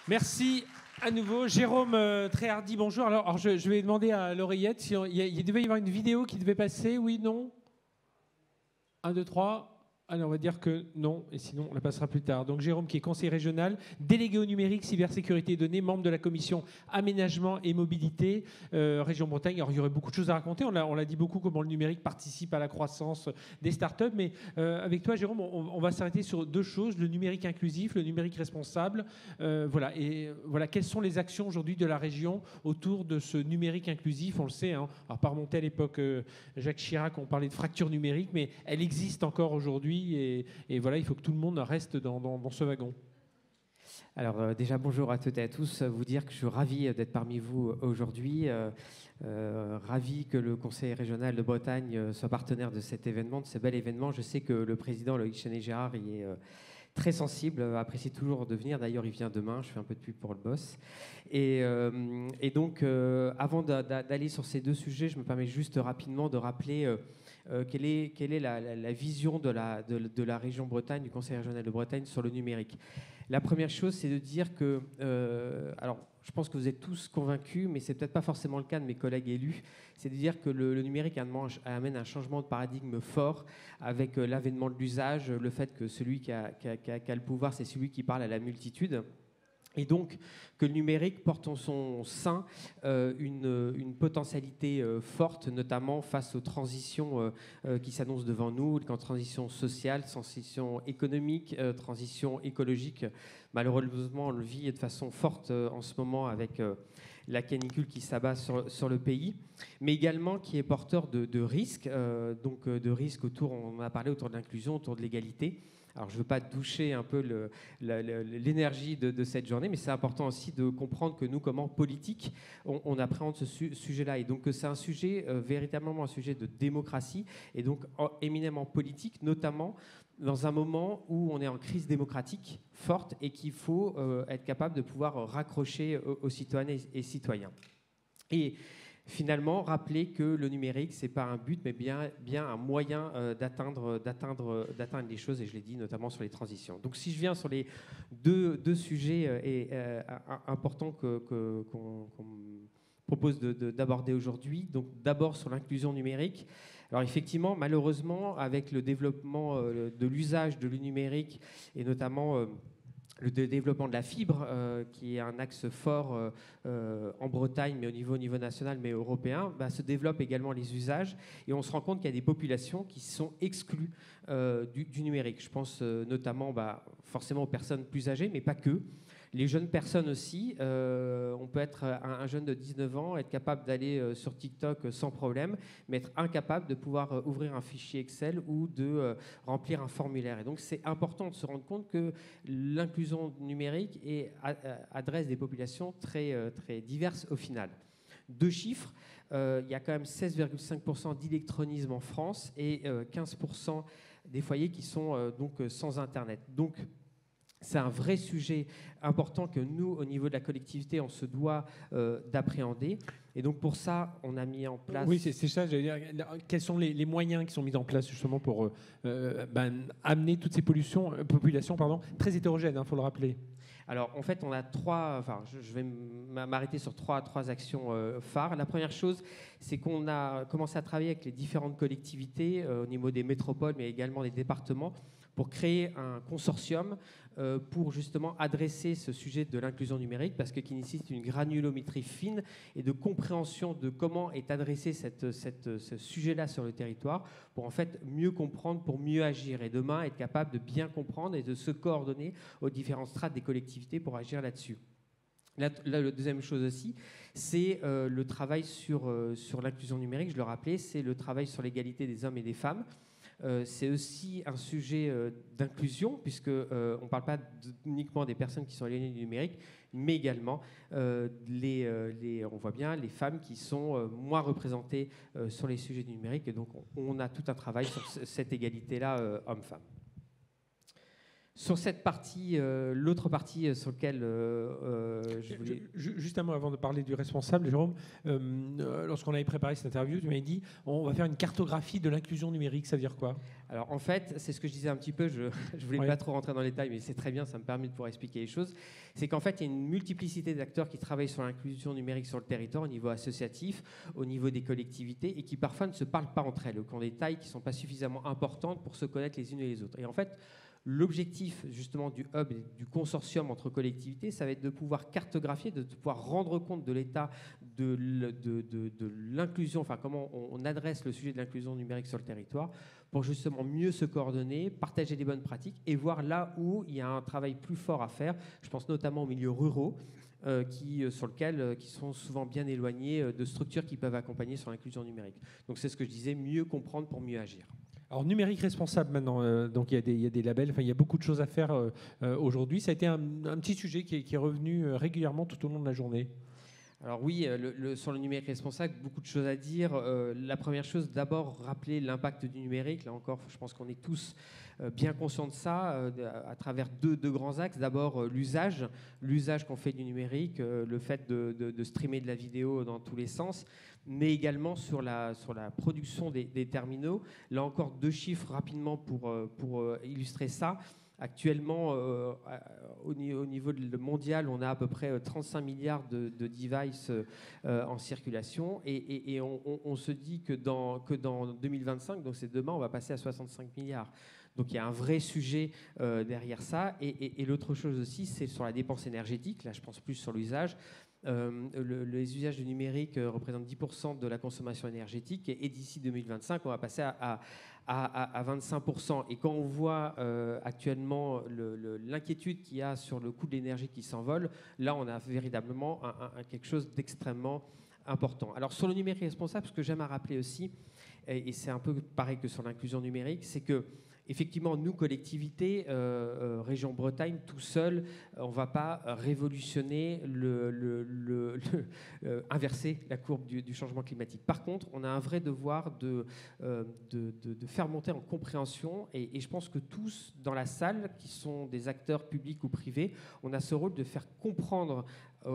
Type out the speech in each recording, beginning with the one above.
Merci à nouveau. Jérôme Tréhardy, bonjour. Alors je vais demander à l'oreillette si il devait y avoir une vidéo qui devait passer, oui, non? 1, 2, 3. Allez, on va dire que non, et sinon on la passera plus tard. Donc Jérôme qui est conseiller régional, délégué au numérique, cybersécurité et données, membre de la commission aménagement et mobilité, région Bretagne. Alors il y aurait beaucoup de choses à raconter, on l'a dit beaucoup comment le numérique participe à la croissance des startups, mais avec toi Jérôme, on va s'arrêter sur deux choses, le numérique inclusif, le numérique responsable. Voilà, quelles sont les actions aujourd'hui de la région autour de ce numérique inclusif? On le sait, hein, alors pas remonter à l'époque Jacques Chirac, on parlait de fracture numérique, mais elle existe encore aujourd'hui. Et voilà, il faut que tout le monde reste dans ce wagon. Alors déjà, bonjour à toutes et à tous. Vous dire que je suis ravi d'être parmi vous aujourd'hui. Ravi que le Conseil régional de Bretagne soit partenaire de cet événement, de ce bel événement. Je sais que le président Loïc Chenet-Gérard y est très sensible, apprécie toujours de venir. D'ailleurs, il vient demain. Je fais un peu de pub pour le boss. Et donc, avant d'aller sur ces deux sujets, je me permets juste rapidement de rappeler quelle est la vision de la région Bretagne, du Conseil régional de Bretagne sur le numérique. La première chose, c'est de dire que, alors je pense que vous êtes tous convaincus, mais c'est peut-être pas forcément le cas de mes collègues élus, c'est de dire que le numérique amène un changement de paradigme fort avec l'avènement de l'usage, le fait que celui qui a le pouvoir, c'est celui qui parle à la multitude. Et donc que le numérique porte en son sein une potentialité forte, notamment face aux transitions qui s'annoncent devant nous, comme transition sociale, transition économique, transition écologique. Malheureusement, on le vit de façon forte en ce moment avec la canicule qui s'abat sur le pays, mais également qui est porteur de risques, donc de risques autour, on en a parlé, autour de l'inclusion, autour de l'égalité. Alors, je ne veux pas doucher un peu l'énergie de cette journée, mais c'est important aussi de comprendre que nous, comment politique, on appréhende ce sujet-là. Et donc, c'est un sujet, véritablement un sujet de démocratie, et donc éminemment politique, notamment dans un moment où on est en crise démocratique forte et qu'il faut être capable de pouvoir raccrocher aux citoyennes et citoyens. Et finalement, rappeler que le numérique, ce n'est pas un but, mais bien un moyen d'atteindre les choses, et je l'ai dit notamment sur les transitions. Donc si je viens sur les deux sujets importants qu'on propose d'aborder aujourd'hui, donc d'abord sur l'inclusion numérique. Alors effectivement, malheureusement, avec le développement de l'usage de le numérique, et notamment le développement de la fibre, qui est un axe fort en Bretagne, mais au niveau national, mais européen, se développent également les usages. Et on se rend compte qu'il y a des populations qui sont exclues du numérique. Je pense notamment forcément aux personnes plus âgées, mais pas que. Les jeunes personnes aussi, on peut être un jeune de 19 ans, être capable d'aller sur TikTok sans problème, mais être incapable de pouvoir ouvrir un fichier Excel ou de remplir un formulaire. Et donc c'est important de se rendre compte que l'inclusion numérique adresse des populations très, très diverses au final. Deux chiffres, il y a quand même 16,5% d'électronisme en France et 15% des foyers qui sont donc sans Internet. Donc c'est un vrai sujet important que nous, au niveau de la collectivité, on se doit d'appréhender. Et donc pour ça, on a mis en place... Oui, c'est ça, j'allais dire. Quels sont les moyens qui sont mis en place justement pour amener toutes ces populations très hétérogènes, faut le rappeler? Alors, en fait, on a je vais m'arrêter sur trois actions phares. La première chose, c'est qu'on a commencé à travailler avec les différentes collectivités au niveau des métropoles, mais également des départements, pour créer un consortium pour justement adresser ce sujet de l'inclusion numérique, parce qu'il nécessite une granulométrie fine et de compréhension de comment est adressé ce sujet-là sur le territoire, pour en fait mieux comprendre, pour mieux agir, et demain être capable de bien comprendre et de se coordonner aux différentes strates des collectivités pour agir là-dessus. La deuxième chose aussi, c'est le travail sur l'inclusion numérique, je le rappelais, c'est le travail sur l'égalité des hommes et des femmes. C'est aussi un sujet d'inclusion, puisqu'on ne parle pas uniquement des personnes qui sont éloignées du numérique, mais également, on voit bien, les femmes qui sont moins représentées sur les sujets du numérique. Et donc, on a tout un travail sur cette égalité-là, homme-femme. Sur cette partie, l'autre partie sur laquelle je voulais... Juste un mot avant de parler du responsable, Jérôme. Lorsqu'on avait préparé cette interview, tu m'avais dit on va faire une cartographie de l'inclusion numérique. Ça veut dire quoi? Alors en fait, c'est ce que je disais un petit peu, je voulais pas trop rentrer dans les détails, mais c'est très bien, ça me permet de pouvoir expliquer les choses. C'est qu'en fait, il y a une multiplicité d'acteurs qui travaillent sur l'inclusion numérique sur le territoire, au niveau associatif, au niveau des collectivités, et qui parfois ne se parlent pas entre elles, qui ont des tailles qui ne sont pas suffisamment importantes pour se connaître les unes et les autres. Et en fait, l'objectif justement du hub et du consortium entre collectivités, ça va être de pouvoir cartographier, de pouvoir rendre compte de l'état de l'inclusion, enfin comment on adresse le sujet de l'inclusion numérique sur le territoire pour justement mieux se coordonner, partager les bonnes pratiques et voir là où il y a un travail plus fort à faire. Je pense notamment aux milieux ruraux qui sont souvent bien éloignés de structures qui peuvent accompagner sur l'inclusion numérique. Donc c'est ce que je disais, mieux comprendre pour mieux agir. Alors numérique responsable maintenant, donc il y a des labels, enfin il y a beaucoup de choses à faire aujourd'hui. Ça a été un petit sujet qui est revenu régulièrement tout au long de la journée. Alors oui, sur le numérique responsable, beaucoup de choses à dire. La première chose, d'abord rappeler l'impact du numérique. Là encore, je pense qu'on est tous bien conscients de ça, à travers deux grands axes. D'abord, l'usage qu'on fait du numérique, le fait de streamer de la vidéo dans tous les sens, mais également sur la production des terminaux. Là encore, 2 chiffres rapidement pour illustrer ça. Actuellement, au niveau mondial, on a à peu près 35 milliards de devices en circulation et on se dit que dans 2025, donc c'est demain, on va passer à 65 milliards. Donc il y a un vrai sujet derrière ça. Et l'autre chose aussi, c'est sur la dépense énergétique. Là, je pense plus sur l'usage. Les usages du numérique représentent 10% de la consommation énergétique et d'ici 2025, on va passer à 25%. Et quand on voit actuellement l'inquiétude qu'il y a sur le coût de l'énergie qui s'envole, là, on a véritablement quelque chose d'extrêmement important. Alors, sur le numérique responsable, ce que j'aime à rappeler aussi, et c'est un peu pareil que sur l'inclusion numérique, c'est que effectivement, nous, collectivités, région Bretagne, tout seul, on ne va pas révolutionner, inverser la courbe du changement climatique. Par contre, on a un vrai devoir de faire monter en compréhension, et je pense que tous dans la salle, qui sont des acteurs publics ou privés, on a ce rôle de faire comprendre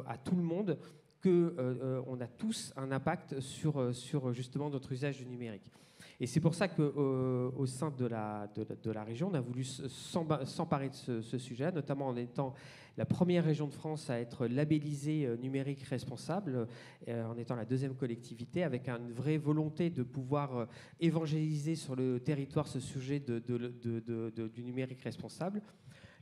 à tout le monde qu'on a tous un impact sur justement notre usage du numérique. Et c'est pour ça qu'au sein de la région, on a voulu s'emparer de ce sujet, notamment en étant la première région de France à être labellisée numérique responsable, en étant la 2e collectivité, avec une vraie volonté de pouvoir évangéliser sur le territoire ce sujet du numérique responsable.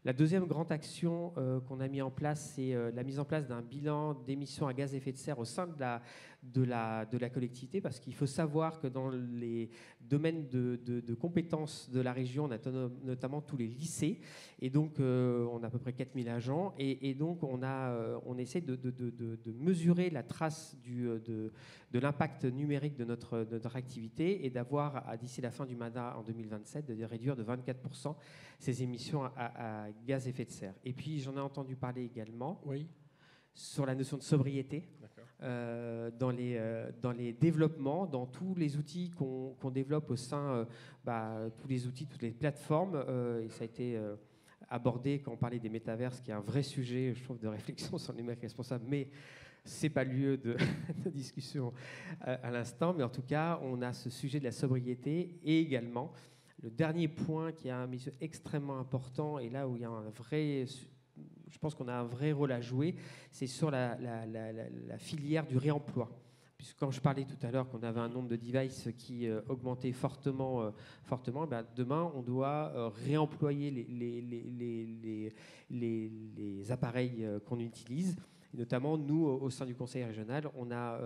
La 2e grande action qu'on a mis en place, c'est la mise en place d'un bilan d'émissions à gaz à effet de serre au sein de la collectivité, parce qu'il faut savoir que dans les domaines de compétences de la région, on a notamment tous les lycées, et donc on a à peu près 4000 agents, et donc on essaie de mesurer la trace de l'impact numérique de notre activité, et d'avoir, d'ici la fin du mandat en 2027, de réduire de 24% ces émissions à gaz à effet de serre. Et puis j'en ai entendu parler également sur la notion de sobriété. Dans les développements, dans tous les outils qu'on développe au sein, tous les outils, toutes les plateformes, et ça a été abordé quand on parlait des métaverses, qui est un vrai sujet, je trouve, de réflexion sur le numérique responsable, mais c'est pas lieu de discussion à l'instant. Mais en tout cas, on a ce sujet de la sobriété, et également le dernier point qui est à mes yeux extrêmement important, et là où il y a je pense qu'on a un vrai rôle à jouer, c'est sur la filière du réemploi. Puisque quand je parlais tout à l'heure qu'on avait un nombre de devices qui augmentait fortement, demain, on doit réemployer les appareils qu'on utilise. Et notamment, nous, au sein du Conseil régional, on a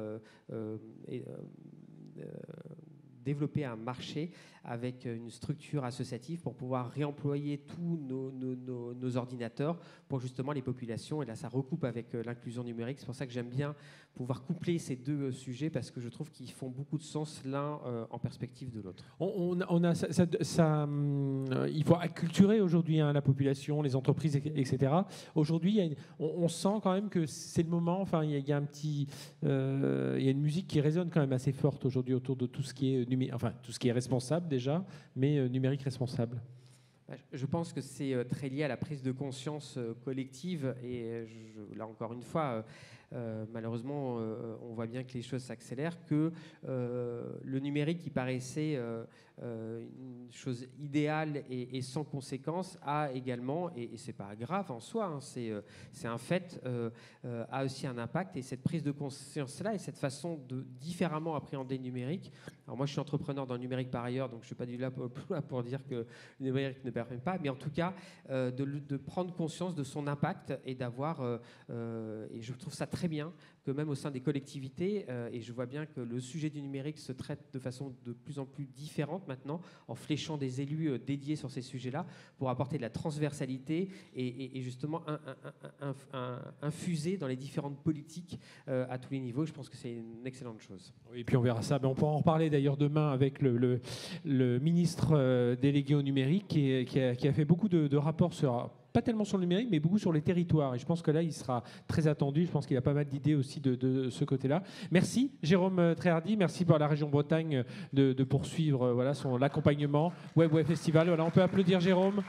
développer un marché avec une structure associative pour pouvoir réemployer tous nos ordinateurs pour justement les populations. Et là, ça recoupe avec l'inclusion numérique. C'est pour ça que j'aime bien pouvoir coupler ces 2 sujets, parce que je trouve qu'ils font beaucoup de sens l'un en perspective de l'autre. Il faut acculturer aujourd'hui la population, les entreprises, etc. Aujourd'hui, on sent quand même que c'est le moment. Enfin, il y a une musique qui résonne quand même assez forte aujourd'hui autour de tout ce qui est tout ce qui est responsable déjà, mais numérique responsable. Je pense que c'est très lié à la prise de conscience collective et là encore une fois, malheureusement, on voit bien que les choses s'accélèrent, que le numérique qui paraissait une chose idéale et sans conséquence a également, et c'est pas grave en soi, hein, c'est un fait, a aussi un impact, et cette prise de conscience-là et cette façon de différemment appréhender le numérique. Alors moi je suis entrepreneur dans le numérique par ailleurs, donc je ne suis pas du là pour dire que le numérique ne permet pas, mais en tout cas de prendre conscience de son impact et d'avoir, et je trouve ça très bien que même au sein des collectivités, et je vois bien que le sujet du numérique se traite de façon de plus en plus différente maintenant, en fléchant des élus dédiés sur ces sujets-là pour apporter de la transversalité et justement infuser dans les différentes politiques à tous les niveaux. Je pense que c'est une excellente chose. Et puis on verra ça. Mais on pourra en reparler d'ailleurs demain avec le ministre délégué au numérique qui a fait beaucoup de rapports pas tellement sur le numérique, mais beaucoup sur les territoires. Et je pense que là, il sera très attendu. Je pense qu'il a pas mal d'idées aussi de ce côté-là. Merci, Jérôme Tréhardy. Merci pour la région Bretagne de poursuivre l'accompagnement Web Festival. Voilà, on peut applaudir Jérôme.